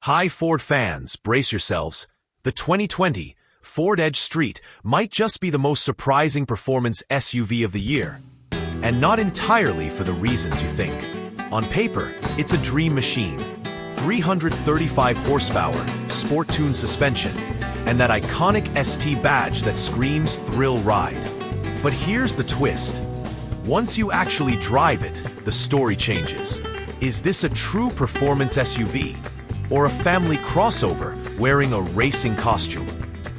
Hi Ford fans, brace yourselves. The 2020 Ford Edge Street might just be the most surprising performance SUV of the year. And not entirely for the reasons you think. On paper, it's a dream machine. 335 horsepower, sport-tuned suspension, and that iconic ST badge that screams thrill ride. But here's the twist. Once you actually drive it, the story changes. Is this a true performance SUV? Or a family crossover wearing a racing costume?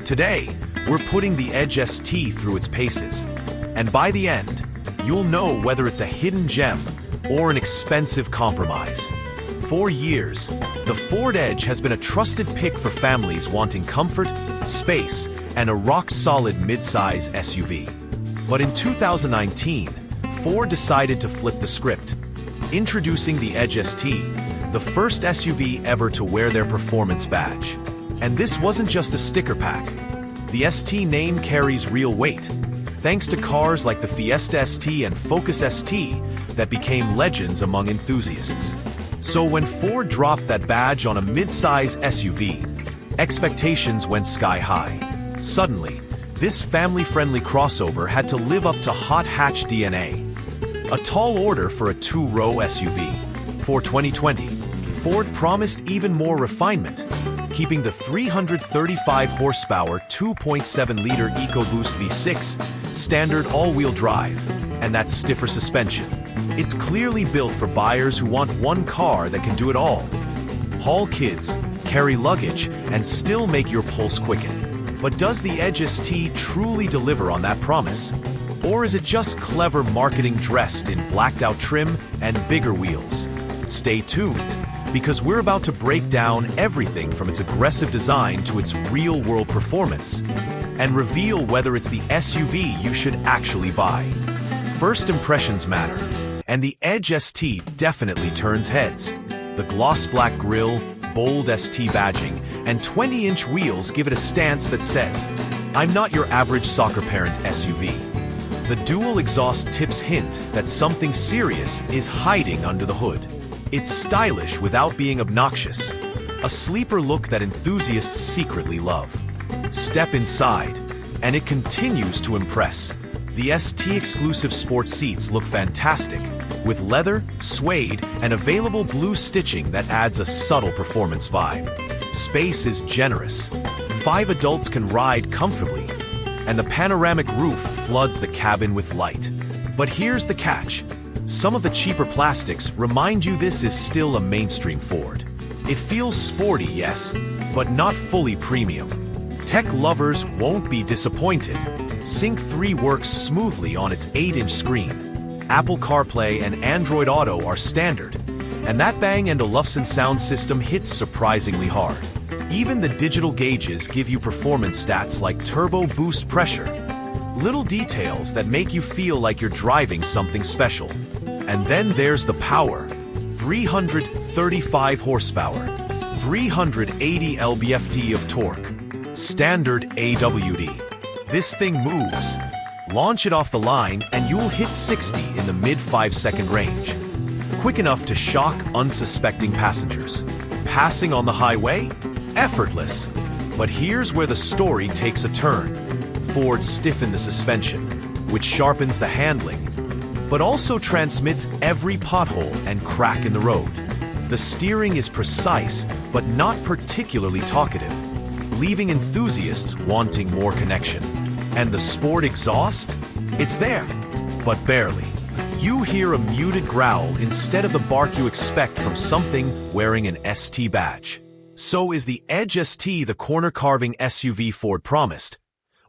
Today, we're putting the Edge ST through its paces. And by the end, you'll know whether it's a hidden gem or an expensive compromise. For years, the Ford Edge has been a trusted pick for families wanting comfort, space, and a rock-solid midsize SUV. But in 2019, Ford decided to flip the script. Introducing the Edge ST, the first SUV ever to wear their performance badge. And this wasn't just a sticker pack. The ST name carries real weight, thanks to cars like the Fiesta ST and Focus ST that became legends among enthusiasts. So when Ford dropped that badge on a mid-size SUV, expectations went sky high. Suddenly, this family-friendly crossover had to live up to hot hatch DNA. A tall order for a two-row SUV. For 2020, Ford promised even more refinement, keeping the 335 horsepower 2.7-liter EcoBoost V6 standard all-wheel drive, and that stiffer suspension. It's clearly built for buyers who want one car that can do it all. Haul kids, carry luggage, and still make your pulse quicken. But does the Edge ST truly deliver on that promise? Or is it just clever marketing dressed in blacked-out trim and bigger wheels? Stay tuned, because we're about to break down everything from its aggressive design to its real-world performance, and reveal whether it's the SUV you should actually buy. First impressions matter, and the Edge ST definitely turns heads. The gloss black grille, bold ST badging, and 20-inch wheels give it a stance that says, "I'm not your average soccer parent SUV." The dual exhaust tips hint that something serious is hiding under the hood. It's stylish without being obnoxious, a sleeper look that enthusiasts secretly love. Step inside, and it continues to impress. The ST-exclusive sport seats look fantastic, with leather, suede, and available blue stitching that adds a subtle performance vibe. Space is generous. 5 adults can ride comfortably, and the panoramic roof floods the cabin with light. But here's the catch. Some of the cheaper plastics remind you this is still a mainstream Ford. It feels sporty, yes, but not fully premium. Tech lovers won't be disappointed. Sync 3 works smoothly on its 8-inch screen. Apple CarPlay and Android Auto are standard, and that Bang & Olufsen sound system hits surprisingly hard. Even the digital gauges give you performance stats like turbo boost pressure, little details that make you feel like you're driving something special. And then there's the power. 335 horsepower, 380 lb-ft of torque, standard AWD. This thing moves. Launch it off the line and you'll hit 60 in the mid-5-second range. Quick enough to shock unsuspecting passengers. Passing on the highway? Effortless. But here's where the story takes a turn. Ford stiffened the suspension, which sharpens the handling, but also transmits every pothole and crack in the road. The steering is precise, but not particularly talkative, leaving enthusiasts wanting more connection. And the sport exhaust? It's there, but barely. You hear a muted growl instead of the bark you expect from something wearing an ST badge. So is the Edge ST the corner-carving SUV Ford promised?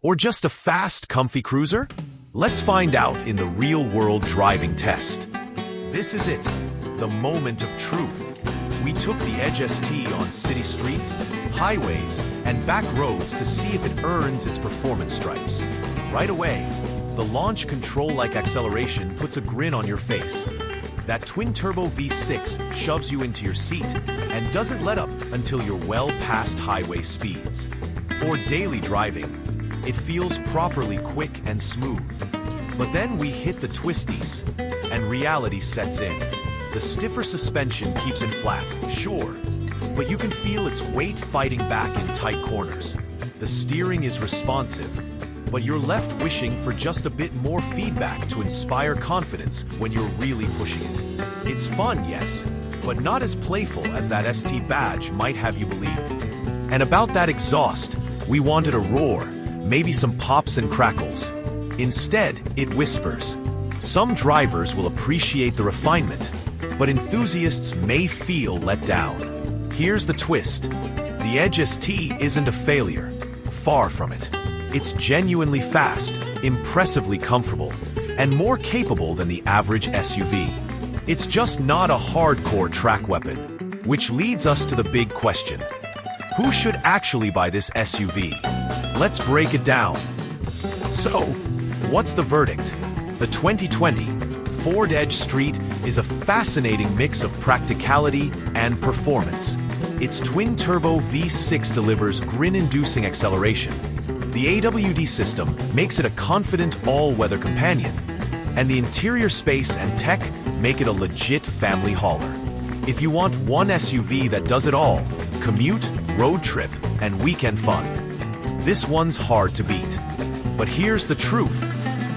Or just a fast, comfy cruiser? Let's find out in the real-world driving test. This is it, the moment of truth. We took the Edge ST on city streets, highways, and back roads to see if it earns its performance stripes. Right away, the launch control-like acceleration puts a grin on your face. That twin-turbo V6 shoves you into your seat and doesn't let up until you're well past highway speeds. For daily driving, it feels properly quick and smooth. But then we hit the twisties, and reality sets in. The stiffer suspension keeps it flat, sure, but you can feel its weight fighting back in tight corners. The steering is responsive, but you're left wishing for just a bit more feedback to inspire confidence when you're really pushing it. It's fun, yes, but not as playful as that ST badge might have you believe. And about that exhaust, we wanted a roar, maybe some pops and crackles. Instead, it whispers. Some drivers will appreciate the refinement, but enthusiasts may feel let down. Here's the twist. The Edge ST isn't a failure. Far from it. It's genuinely fast, impressively comfortable, and more capable than the average SUV. It's just not a hardcore track weapon, which leads us to the big question. Who should actually buy this SUV? Let's break it down. So, what's the verdict? The 2020 Ford Edge Street is a fascinating mix of practicality and performance. Its twin-turbo V6 delivers grin-inducing acceleration. The AWD system makes it a confident all-weather companion, and the interior space and tech make it a legit family hauler. If you want one SUV that does it all, commute, road trip, and weekend fun, this one's hard to beat. But here's the truth.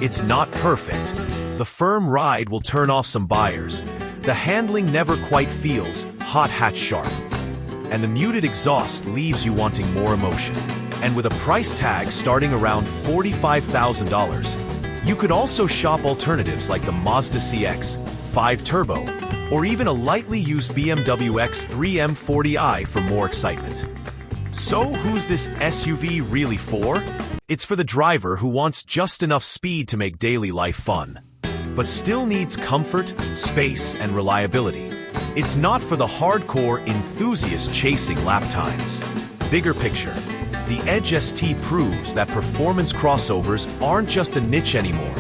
It's not perfect. The firm ride will turn off some buyers. The handling never quite feels hot hatch sharp. And the muted exhaust leaves you wanting more emotion. And with a price tag starting around $45,000, you could also shop alternatives like the Mazda CX-5 Turbo, or even a lightly used BMW X3 M40i for more excitement. So who's this SUV really for? It's for the driver who wants just enough speed to make daily life fun, but still needs comfort, space, and reliability. It's not for the hardcore enthusiast chasing lap times. Bigger picture, the Edge ST proves that performance crossovers aren't just a niche anymore.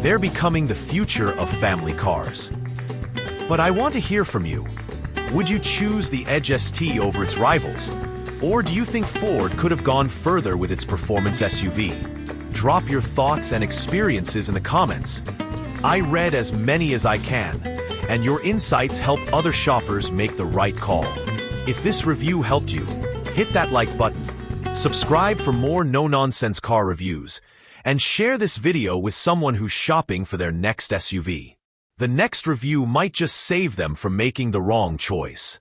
They're becoming the future of family cars. But I want to hear from you. Would you choose the Edge ST over its rivals? Or do you think Ford could have gone further with its performance SUV? Drop your thoughts and experiences in the comments. I read as many as I can, and your insights help other shoppers make the right call. If this review helped you, hit that like button, subscribe for more no-nonsense car reviews, and share this video with someone who's shopping for their next SUV. The next review might just save them from making the wrong choice.